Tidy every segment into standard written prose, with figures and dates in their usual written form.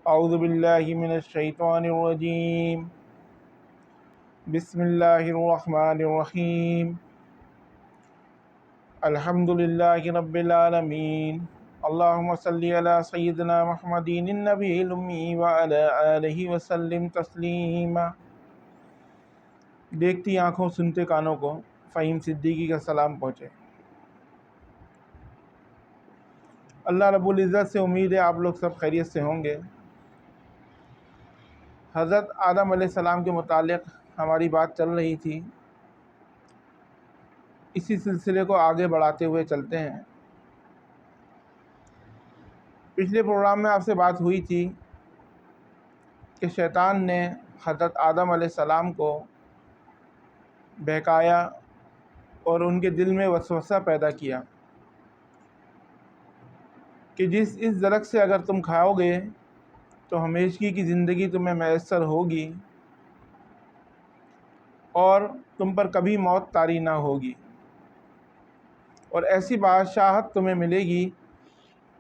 اعوذ باللہ من الشیطان الرجیم، بسم اللہ الرحمن الرحیم، الحمد للہ رب العالمین، اللہم صلی علی سیدنا محمد النبی الامی وعلی آلہ وسلم تسلیما۔ دیکھتی آنکھوں سنتے کانوں کو فہیم صدیقی کا سلام پہنچے۔ اللہ رب العزت سے امید ہے آپ لوگ سب خیریت سے ہوں گے۔ حضرت آدم علیہ السلام کے متعلق ہماری بات چل رہی تھی، اسی سلسلے کو آگے بڑھاتے ہوئے چلتے ہیں۔ پچھلے پروگرام میں آپ سے بات ہوئی تھی کہ شیطان نے حضرت آدم علیہ السلام کو بہکایا اور ان کے دل میں وسوسہ پیدا کیا کہ اس درخت سے اگر تم کھاؤ گے تو ہمیشگی کی زندگی تمہیں میسر ہوگی اور تم پر کبھی موت طاری نہ ہوگی، اور ایسی بادشاہت تمہیں ملے گی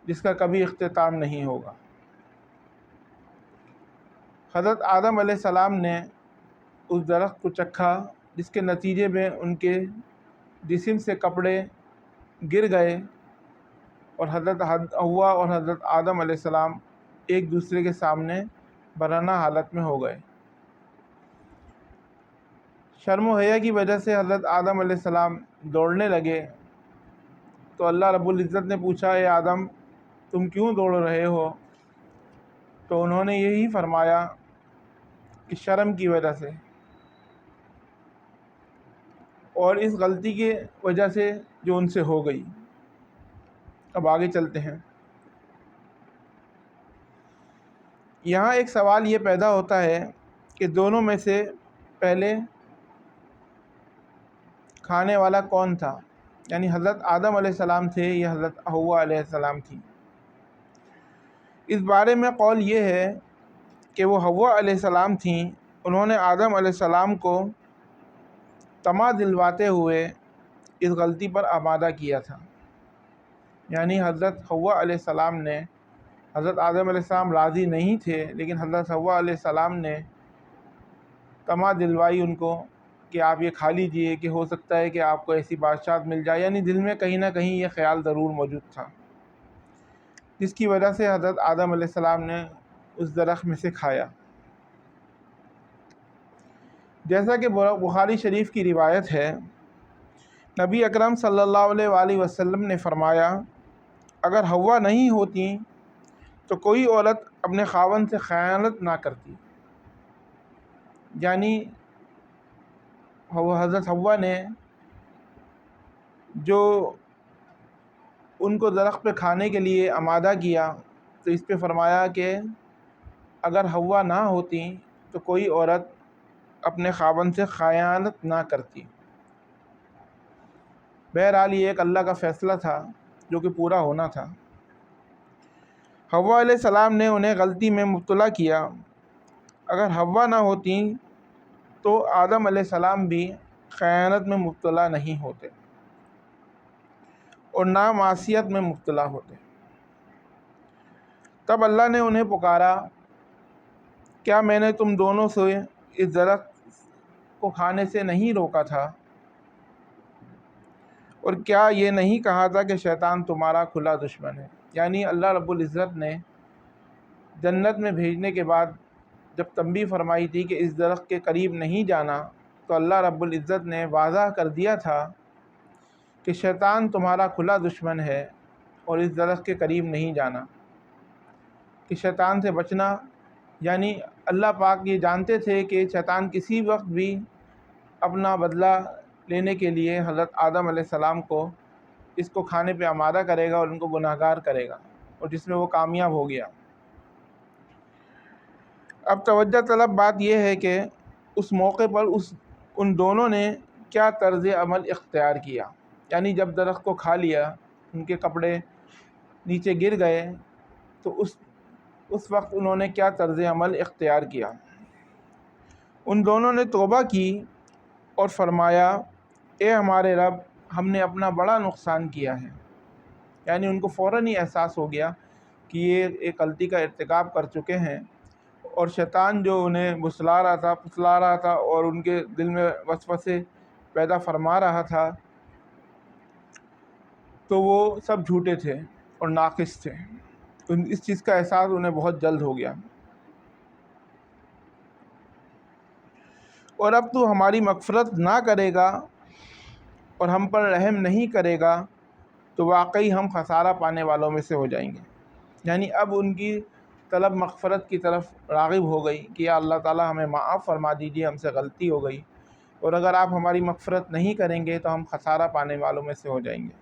جس کا کبھی اختتام نہیں ہوگا۔ حضرت آدم علیہ السلام نے اس درخت کو چکھا، جس کے نتیجے میں ان کے جسم سے کپڑے گر گئے اور حضرت حوا اور حضرت آدم علیہ السلام ایک دوسرے کے سامنے برہنہ حالت میں ہو گئے۔ شرم و حیا کی وجہ سے حضرت آدم علیہ السلام دوڑنے لگے تو اللہ رب العزت نے پوچھا، اے آدم تم کیوں دوڑ رہے ہو؟ تو انہوں نے یہی فرمایا کہ شرم کی وجہ سے، اور اس غلطی کی وجہ سے جو ان سے ہو گئی۔ اب آگے چلتے ہیں۔ یہاں ایک سوال یہ پیدا ہوتا ہے کہ دونوں میں سے پہلے کھانے والا کون تھا؟ یعنی حضرت آدم علیہ السلام تھے یا حضرت حوا علیہ السلام تھی؟ اس بارے میں قول یہ ہے کہ وہ حوا علیہ السلام تھیں۔ انہوں نے آدم علیہ السلام کو طمع دلواتے ہوئے اس غلطی پر آمادہ کیا تھا۔ یعنی حضرت حوا علیہ السلام نے، حضرت آدم علیہ السلام راضی نہیں تھے، لیکن حضرت حوا علیہ السلام نے طمع دلوائی ان کو کہ آپ یہ کھا لیجئے کہ ہو سکتا ہے کہ آپ کو ایسی بادشاہت مل جائے۔ یعنی دل میں کہیں نہ کہیں یہ خیال ضرور موجود تھا، جس کی وجہ سے حضرت آدم علیہ السلام نے اس درخت میں سے کھایا۔ جیسا کہ بخاری شریف کی روایت ہے، نبی اکرم صلی اللہ علیہ وآلہ وسلم نے فرمایا، اگر حوا نہیں ہوتی تو کوئی عورت اپنے خاوند سے خیانت نہ کرتی۔ یعنی حضرت حوا نے جو ان کو درخت پہ کھانے کے لیے آمادہ کیا، تو اس پہ فرمایا کہ اگر حوا نہ ہوتی تو کوئی عورت اپنے خاوند سے خیانت نہ کرتی۔ بہرحال یہ ایک اللہ کا فیصلہ تھا جو کہ پورا ہونا تھا۔ حوا علیہ السلام نے انہیں غلطی میں مبتلا کیا۔ اگر حوا نہ ہوتی تو آدم علیہ السلام بھی خیانت میں مبتلا نہیں ہوتے اور نہ معصیت میں مبتلا ہوتے۔ تب اللہ نے انہیں پکارا، کیا میں نے تم دونوں سے اس درخت کو کھانے سے نہیں روکا تھا؟ اور کیا یہ نہیں کہا تھا کہ شیطان تمہارا کھلا دشمن ہے؟ یعنی اللہ رب العزت نے جنت میں بھیجنے کے بعد جب تنبیہ فرمائی تھی کہ اس درخت کے قریب نہیں جانا، تو اللہ رب العزت نے واضح کر دیا تھا کہ شیطان تمہارا کھلا دشمن ہے اور اس درخت کے قریب نہیں جانا، کہ شیطان سے بچنا۔ یعنی اللہ پاک یہ جانتے تھے کہ شیطان کسی وقت بھی اپنا بدلہ لینے کے لیے حضرت آدم علیہ السلام کو اس کو کھانے پہ آمادہ کرے گا اور ان کو گناہگار کرے گا، اور جس میں وہ کامیاب ہو گیا۔ اب توجہ طلب بات یہ ہے کہ اس موقع پر ان دونوں نے کیا طرز عمل اختیار کیا۔ یعنی جب درخت کو کھا لیا، ان کے کپڑے نیچے گر گئے، تو اس وقت انہوں نے کیا طرز عمل اختیار کیا؟ ان دونوں نے توبہ کی اور فرمایا، اے ہمارے رب، ہم نے اپنا بڑا نقصان کیا ہے۔ یعنی ان کو فوراً ہی احساس ہو گیا کہ یہ ایک غلطی کا ارتکاب کر چکے ہیں، اور شیطان جو انہیں پھسلا رہا تھا اور ان کے دل میں وسوسے پیدا فرما رہا تھا، تو وہ سب جھوٹے تھے اور ناقص تھے۔ اس چیز کا احساس انہیں بہت جلد ہو گیا، اور اب تو ہماری مغفرت نہ کرے گا اور ہم پر رحم نہیں کرے گا تو واقعی ہم خسارہ پانے والوں میں سے ہو جائیں گے۔ یعنی اب ان کی طلب مغفرت کی طرف راغب ہو گئی کہ یا اللہ تعالیٰ ہمیں معاف فرما دیجیے، ہم سے غلطی ہو گئی، اور اگر آپ ہماری مغفرت نہیں کریں گے تو ہم خسارہ پانے والوں میں سے ہو جائیں گے۔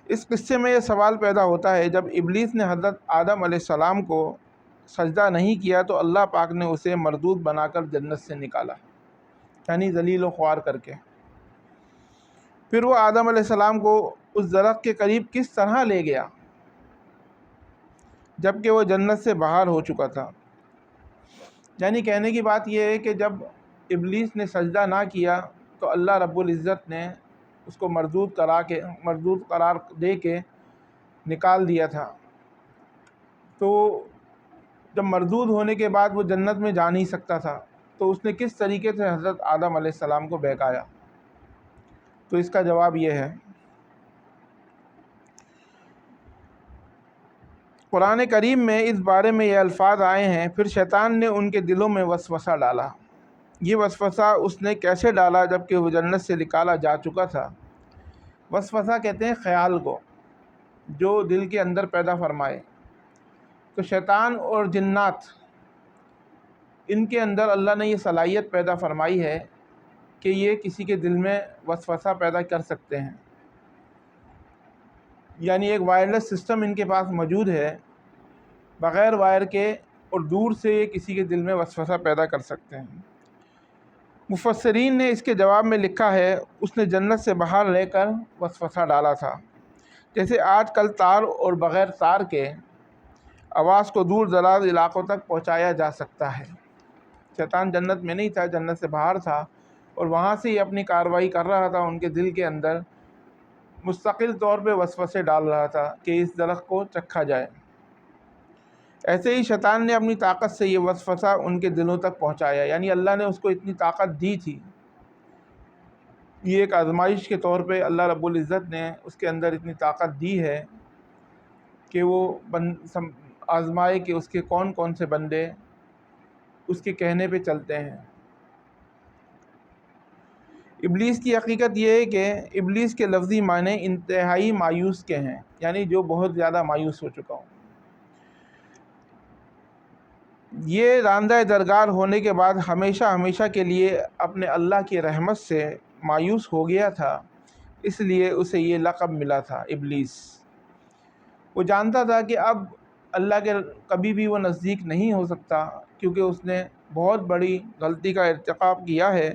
اس قصے میں یہ سوال پیدا ہوتا ہے، جب ابلیس نے حضرت آدم علیہ السلام کو سجدہ نہیں کیا تو اللہ پاک نے اسے مردود بنا کر جنت سے نکالا، یعنی ذلیل و خوار کر کے۔ پھر وہ آدم علیہ السلام کو اس درخت کے قریب کس طرح لے گیا جبکہ وہ جنت سے باہر ہو چکا تھا؟ یعنی کہنے کی بات یہ ہے کہ جب ابلیس نے سجدہ نہ کیا تو اللہ رب العزت نے اس کو مردود قرار دے کے نکال دیا تھا۔ تو جب مردود ہونے کے بعد وہ جنت میں جا نہیں سکتا تھا تو اس نے کس طریقے سے حضرت آدم علیہ السلام کو بہکایا؟ تو اس کا جواب یہ ہے، قرآن کریم میں اس بارے میں یہ الفاظ آئے ہیں، پھر شیطان نے ان کے دلوں میں وسوسہ ڈالا۔ یہ وسوسہ اس نے کیسے ڈالا جبکہ وہ جنت سے نکالا جا چکا تھا؟ وسوسہ کہتے ہیں خیال کو، جو دل کے اندر پیدا فرمائے۔ تو شیطان اور جنات، ان کے اندر اللہ نے یہ صلاحیت پیدا فرمائی ہے کہ یہ کسی کے دل میں وسوسہ پیدا کر سکتے ہیں۔ یعنی ایک وائرلیس سسٹم ان کے پاس موجود ہے، بغیر وائر کے، اور دور سے یہ کسی کے دل میں وسوسہ پیدا کر سکتے ہیں۔ مفسرین نے اس کے جواب میں لکھا ہے، اس نے جنت سے باہر لے کر وسوسہ ڈالا تھا، جیسے آج کل تار اور بغیر تار کے آواز کو دور دراز علاقوں تک پہنچایا جا سکتا ہے۔ شیطان جنت میں نہیں تھا، جنت سے باہر تھا، اور وہاں سے ہی اپنی کارروائی کر رہا تھا، ان کے دل کے اندر مستقل طور پہ وسوسے ڈال رہا تھا کہ اس درخت کو چکھا جائے۔ ایسے ہی شیطان نے اپنی طاقت سے یہ وسوسہ ان کے دلوں تک پہنچایا، یعنی اللہ نے اس کو اتنی طاقت دی تھی۔ یہ ایک آزمائش کے طور پہ اللہ رب العزت نے اس کے اندر اتنی طاقت دی ہے کہ وہ آزمائے کہ اس کے کون کون سے بندے اس کے کہنے پہ چلتے ہیں۔ ابلیس کی حقیقت یہ ہے کہ ابلیس کے لفظی معنی انتہائی مایوس کے ہیں، یعنی جو بہت زیادہ مایوس ہو چکا ہوں۔ یہ راندہ درگار ہونے کے بعد ہمیشہ ہمیشہ کے لیے اپنے اللہ کی رحمت سے مایوس ہو گیا تھا، اس لیے اسے یہ لقب ملا تھا ابلیس۔ وہ جانتا تھا کہ اب اللہ کے کبھی بھی وہ نزدیک نہیں ہو سکتا، کیونکہ اس نے بہت بڑی غلطی کا ارتکاب کیا ہے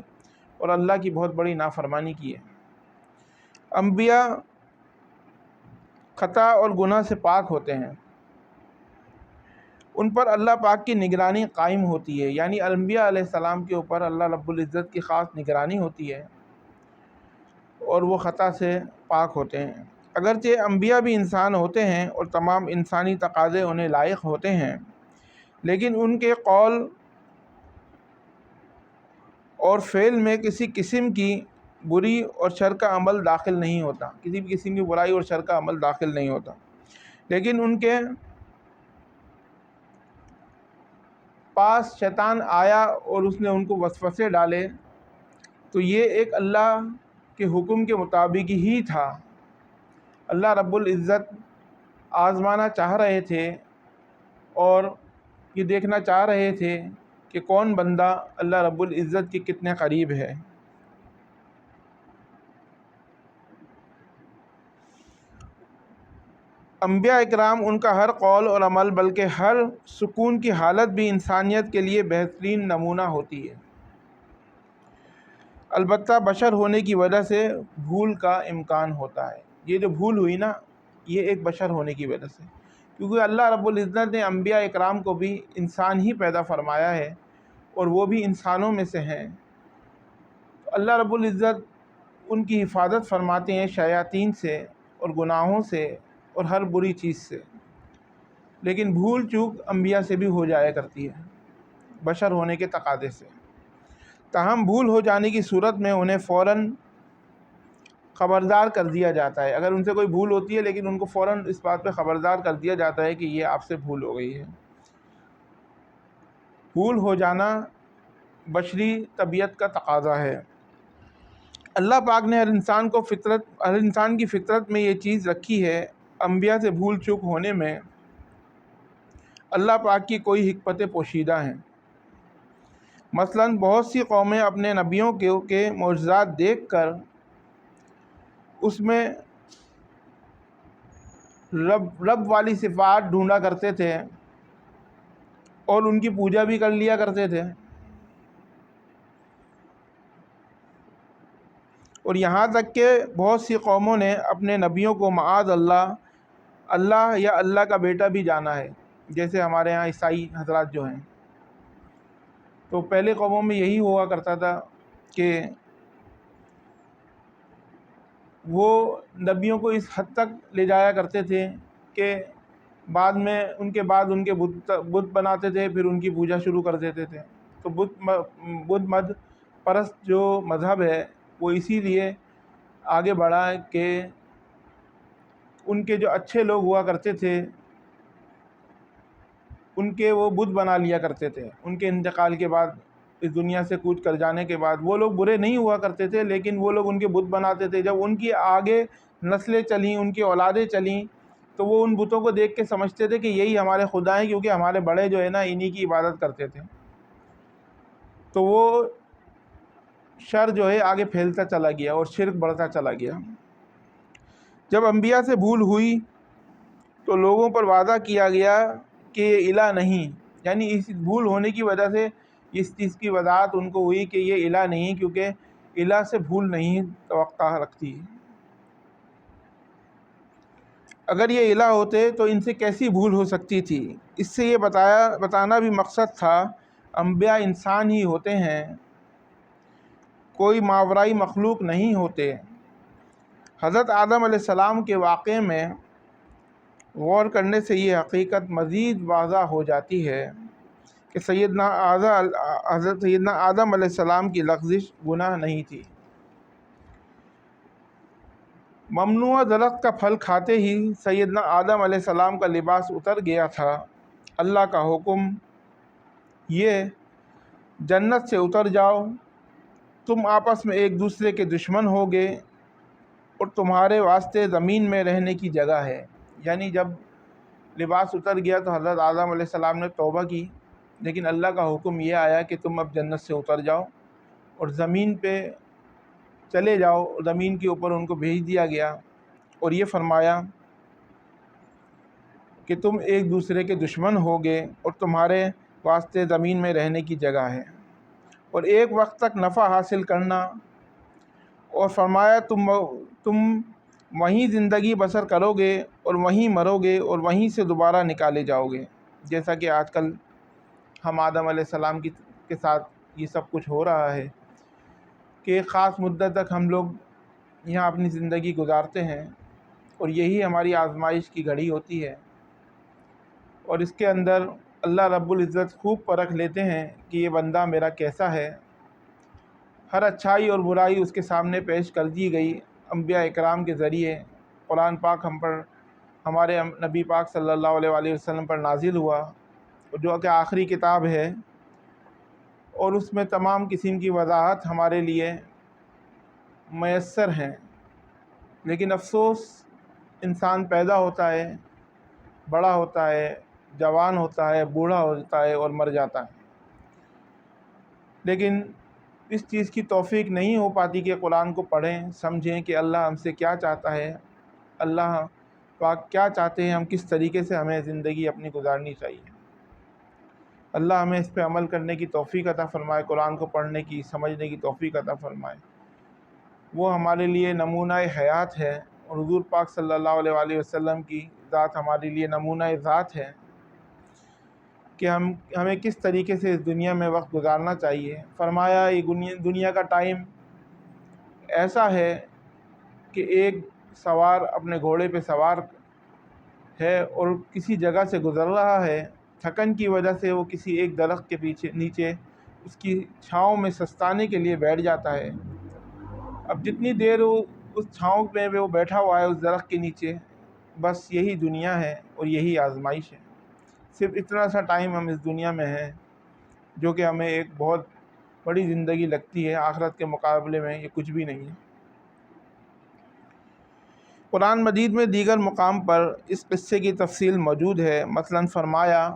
اور اللہ کی بہت بڑی نافرمانی کی ہے۔ انبیاء خطا اور گناہ سے پاک ہوتے ہیں، ان پر اللہ پاک کی نگرانی قائم ہوتی ہے، یعنی انبیاء علیہ السلام کے اوپر اللہ رب العزت کی خاص نگرانی ہوتی ہے اور وہ خطا سے پاک ہوتے ہیں۔ اگرچہ انبیاء بھی انسان ہوتے ہیں اور تمام انسانی تقاضے انہیں لائق ہوتے ہیں، لیکن ان کے قول اور فعل میں کسی قسم کی بری اور شر کا عمل داخل نہیں ہوتا، کسی بھی قسم کی برائی اور شر کا عمل داخل نہیں ہوتا۔ لیکن ان کے پاس شیطان آیا اور اس نے ان کو وسوسے ڈالے، تو یہ ایک اللہ کے حکم کے مطابق ہی تھا۔ اللہ رب العزت آزمانا چاہ رہے تھے اور یہ دیکھنا چاہ رہے تھے کہ کون بندہ اللہ رب العزت کے کتنے قریب ہے۔ انبیاء اکرام، ان کا ہر قول اور عمل، بلکہ ہر سکون کی حالت بھی انسانیت کے لیے بہترین نمونہ ہوتی ہے۔ البتہ بشر ہونے کی وجہ سے بھول کا امکان ہوتا ہے۔ یہ جو بھول ہوئی نا، یہ ایک بشر ہونے کی وجہ سے، کیونکہ اللہ رب العزت نے انبیاء اکرام کو بھی انسان ہی پیدا فرمایا ہے اور وہ بھی انسانوں میں سے ہیں۔ اللہ رب العزت ان کی حفاظت فرماتے ہیں شیاطین سے اور گناہوں سے اور ہر بری چیز سے۔ لیکن بھول چوک انبیاء سے بھی ہو جایا کرتی ہے بشر ہونے کے تقاضے سے۔ تاہم بھول ہو جانے کی صورت میں انہیں فوراً خبردار کر دیا جاتا ہے۔ اگر ان سے کوئی بھول ہوتی ہے لیکن ان کو فوراً اس بات پہ خبردار کر دیا جاتا ہے کہ یہ آپ سے بھول ہو گئی ہے۔ بھول ہو جانا بشری طبیعت کا تقاضا ہے۔ اللہ پاک نے ہر انسان کی فطرت میں یہ چیز رکھی ہے۔ انبیاء سے بھول چوک ہونے میں اللہ پاک کی کوئی حکمتیں پوشیدہ ہیں۔ مثلاً بہت سی قومیں اپنے نبیوں کے معجزات دیکھ کر اس میں رب والی صفات ڈھونڈا کرتے تھے اور ان کی پوجا بھی کر لیا کرتے تھے، اور یہاں تک کہ بہت سی قوموں نے اپنے نبیوں کو معاذ اللہ یا اللہ کا بیٹا بھی جانا ہے، جیسے ہمارے ہاں عیسائی حضرات جو ہیں۔ تو پہلے قوموں میں یہی ہوا کرتا تھا کہ وہ نبیوں کو اس حد تک لے جایا کرتے تھے کہ بعد میں ان کے بت بناتے تھے، پھر ان کی پوجا شروع کر دیتے تھے۔ تو بدھ مت پرست جو مذہب ہے وہ اسی لیے آگے بڑھا کہ ان کے جو اچھے لوگ ہوا کرتے تھے ان کے وہ بت بنا لیا کرتے تھے۔ ان کے انتقال کے بعد، اس دنیا سے کوچ کر جانے کے بعد، وہ لوگ برے نہیں ہوا کرتے تھے لیکن وہ لوگ ان کے بت بناتے تھے۔ جب ان کی آگے نسلیں چلیں، ان کی اولادیں چلیں، تو وہ ان بتوں کو دیکھ کے سمجھتے تھے کہ یہی ہمارے خدا ہیں، کیونکہ ہمارے بڑے جو ہے نا انہی کی عبادت کرتے تھے۔ تو وہ شر جو ہے آگے پھیلتا چلا گیا اور شرک بڑھتا چلا گیا۔ جب انبیاء سے بھول ہوئی تو لوگوں پر وعدہ کیا گیا کہ یہ الہ نہیں، یعنی اس بھول ہونے کی وجہ سے اس چیز کی وضاحت ان کو ہوئی کہ یہ الہ نہیں، کیونکہ الہ سے بھول نہیں توقع رکھتی۔ اگر یہ الہ ہوتے تو ان سے کیسی بھول ہو سکتی تھی؟ اس سے یہ بتانا بھی مقصد تھا انبیاء انسان ہی ہوتے ہیں، کوئی ماورائی مخلوق نہیں ہوتے۔ حضرت آدم علیہ السلام کے واقعے میں غور کرنے سے یہ حقیقت مزید واضح ہو جاتی ہے کہ حضرت سیدنا آدم علیہ السلام کی لغزش گناہ نہیں تھی۔ ممنوع درخت کا پھل کھاتے ہی سیدنا آدم علیہ السلام کا لباس اتر گیا تھا۔ اللہ کا حکم یہ جنت سے اتر جاؤ، تم آپس میں ایک دوسرے کے دشمن ہوگے اور تمہارے واسطے زمین میں رہنے کی جگہ ہے۔ یعنی جب لباس اتر گیا تو حضرت آدم علیہ السلام نے توبہ کی، لیکن اللہ کا حکم یہ آیا کہ تم اب جنت سے اتر جاؤ اور زمین پہ چلے جاؤ۔ زمین کے اوپر ان کو بھیج دیا گیا اور یہ فرمایا کہ تم ایک دوسرے کے دشمن ہوگے اور تمہارے واسطے زمین میں رہنے کی جگہ ہے اور ایک وقت تک نفع حاصل کرنا، اور فرمایا تم وہیں زندگی بسر کرو گے اور وہیں مرو گے اور وہیں سے دوبارہ نکالے جاؤ گے، جیسا کہ آج کل ہم آدم علیہ السلام کے ساتھ یہ سب کچھ ہو رہا ہے کہ ایک خاص مدت تک ہم لوگ یہاں اپنی زندگی گزارتے ہیں اور یہی ہماری آزمائش کی گھڑی ہوتی ہے، اور اس کے اندر اللہ رب العزت خوب پرکھ لیتے ہیں کہ یہ بندہ میرا کیسا ہے۔ ہر اچھائی اور برائی اس کے سامنے پیش کر دی گئی انبیاء اکرام کے ذریعے۔ قرآن پاک ہم پر، ہمارے نبی پاک صلی اللہ علیہ وآلہ وسلم پر نازل ہوا، جو کہ آخری کتاب ہے، اور اس میں تمام قسم کی وضاحت ہمارے لیے میسر ہیں۔ لیکن افسوس، انسان پیدا ہوتا ہے، بڑا ہوتا ہے، جوان ہوتا ہے، بوڑھا ہوتا ہے اور مر جاتا ہے، لیکن اس چیز کی توفیق نہیں ہو پاتی کہ قرآن کو پڑھیں، سمجھیں کہ اللہ ہم سے کیا چاہتا ہے، اللہ پاک کیا چاہتے ہیں، ہم کس طریقے سے ہمیں زندگی اپنی گزارنی چاہیے۔ اللہ ہمیں اس پہ عمل کرنے کی توفیق عطا فرمائے، قرآن کو پڑھنے کی، سمجھنے کی توفیق عطا فرمائے۔ وہ ہمارے لیے نمونہ حیات ہے، اور حضور پاک صلی اللہ علیہ وآلہ وسلم کی ذات ہمارے لیے نمونہ ذات ہے کہ ہمیں کس طریقے سے اس دنیا میں وقت گزارنا چاہیے۔ فرمایا یہ دنیا کا ٹائم ایسا ہے کہ ایک سوار اپنے گھوڑے پہ سوار ہے اور کسی جگہ سے گزر رہا ہے، تھکن کی وجہ سے وہ کسی ایک درخت کے نیچے اس کی چھاؤں میں سستانے کے لیے بیٹھ جاتا ہے۔ اب جتنی دیر وہ اس چھاؤں میں وہ بیٹھا ہوا ہے اس درخت کے نیچے، بس یہی دنیا ہے اور یہی آزمائش ہے۔ صرف اتنا سا ٹائم ہم اس دنیا میں ہیں جو کہ ہمیں ایک بہت بڑی زندگی لگتی ہے، آخرت کے مقابلے میں یہ کچھ بھی نہیں ہے۔ قرآن مجید میں دیگر مقام پر اس قصے کی تفصیل موجود ہے، مثلاً فرمایا،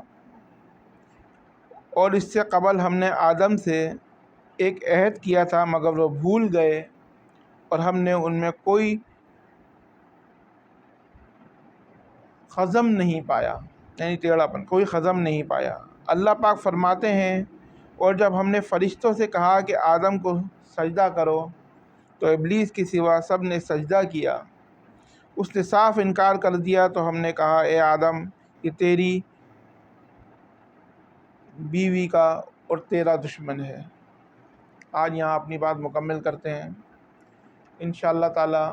اور اس سے قبل ہم نے آدم سے ایک عہد کیا تھا مگر وہ بھول گئے اور ہم نے ان میں کوئی خزم نہیں پایا، یعنی ٹیڑھاپن، کوئی خزم نہیں پایا۔ اللہ پاک فرماتے ہیں، اور جب ہم نے فرشتوں سے کہا کہ آدم کو سجدہ کرو تو ابلیس کے سوا سب نے سجدہ کیا، اس نے صاف انکار کر دیا، تو ہم نے کہا اے آدم یہ تیری بیوی کا اور تیرا دشمن ہے۔ آج یہاں اپنی بات مکمل کرتے ہیں، انشاءاللہ تعالی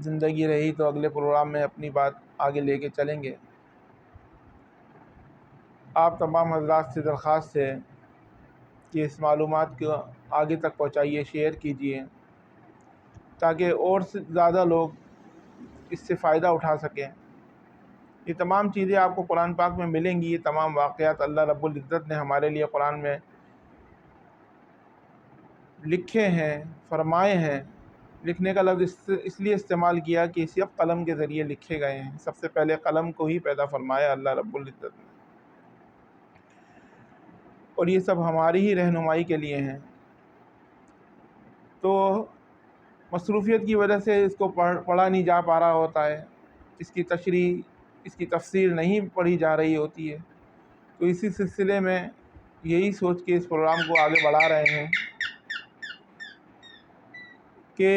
زندگی رہی تو اگلے پروگرام میں اپنی بات آگے لے کے چلیں گے۔ آپ تمام حضرات سے درخواست ہے کہ اس معلومات کو آگے تک پہنچائیے، شیئر کیجیے تاکہ اور سے زیادہ لوگ اس سے فائدہ اٹھا سکیں۔ یہ تمام چیزیں آپ کو قرآن پاک میں ملیں گی، یہ تمام واقعات اللہ رب العزت نے ہمارے لیے قرآن میں لکھے ہیں، فرمائے ہیں۔ لکھنے کا لفظ اس لیے استعمال کیا کہ صرف قلم کے ذریعے لکھے گئے ہیں۔ سب سے پہلے قلم کو ہی پیدا فرمایا اللہ رب العزت نے، اور یہ سب ہماری ہی رہنمائی کے لیے ہیں۔ تو مصروفیت کی وجہ سے اس کو پڑھا نہیں جا پا رہا ہوتا ہے، اس کی تشریح، اس کی تفسیر نہیں پڑھی جا رہی ہوتی ہے، تو اسی سلسلے میں یہی سوچ کے اس پروگرام کو آگے بڑھا رہے ہیں کہ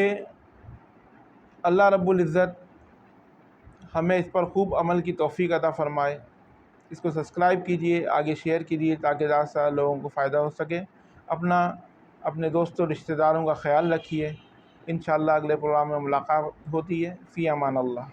اللہ رب العزت ہمیں اس پر خوب عمل کی توفیق عطا فرمائے۔ اس کو سبسکرائب کیجئے، آگے شیئر کیجئے تاکہ زیادہ سے زیادہ لوگوں کو فائدہ ہو سکے۔ اپنے دوستوں رشتہ داروں کا خیال رکھیے۔ انشاءاللہ اگلے پروگرام میں ملاقات ہوتی ہے۔ فی امان اللہ۔